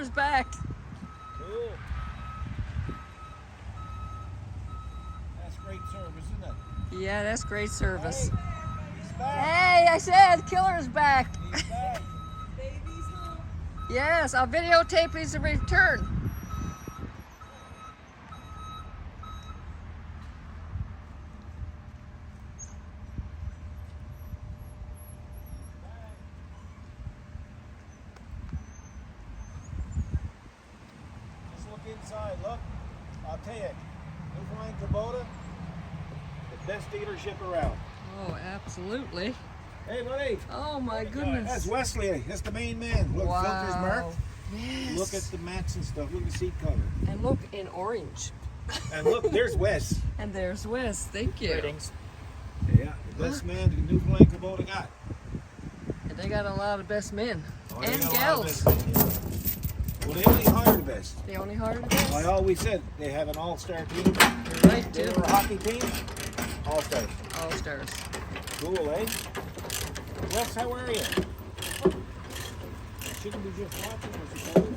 is back. Cool. That's great service, isn't it? Yeah, that's great service. Hey, he's back. Hey, I said Killer is back. He's back. Baby's home. Yes, I'll videotape his return. Just look inside, look. I'll tell you, NL Kubota, the best dealership around. Oh, absolutely. Hey, buddy. Oh my That's goodness. Wesley. That's the main man. Look, filters marked. Yes. Look at the mats and stuff. Look at the seat cover. And look in orange. And look, there's Wes. And there's Wes. Thank you. Greetings. Yeah, the best man the NL Kubota got. And they got a lot of best men Oh, they and got a lot of gals. best men, yeah. Well, they only hire the best. They only hired the best. I always said they have an all-star team. You're right, They too. were a hockey team. All-stars. All stars. Cool, eh? Wes, how are you? Shouldn't be just watching, I suppose.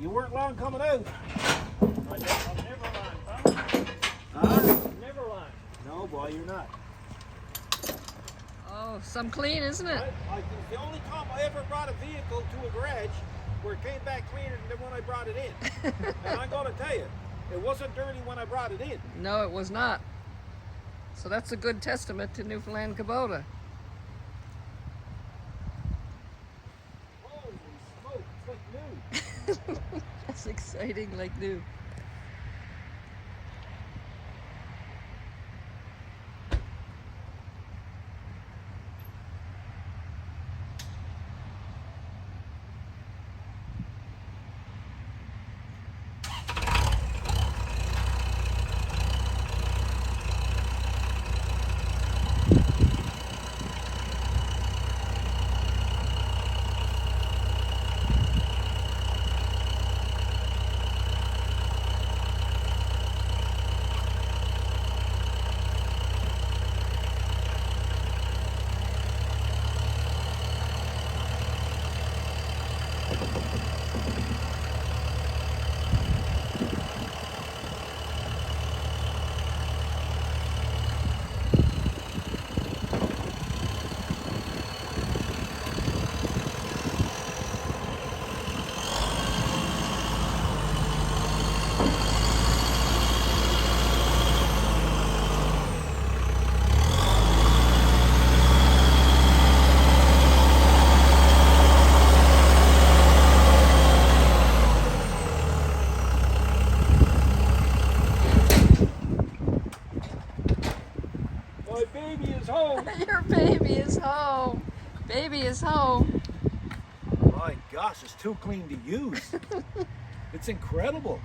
You weren't long coming out. I'm never lying, pal. Huh? Never lying. No, boy, you're not. Oh, some clean, isn't it? The only time I ever brought a vehicle to a garage where it came back cleaner than when I brought it in. And I'm going to tell you, it wasn't dirty when I brought it in. No, it was not. So that's a good testament to Newfoundland Kubota. Holy smoke, it's like new. That's exciting, like new. My baby is home. Your baby is home. Baby is home. My gosh, it's too clean to use. It's incredible.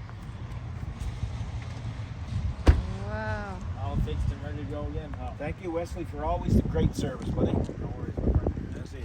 Wow. All fixed and ready to go again, pal. Thank you, Wesley, for always the great service, buddy. No worries, my friend. That's it.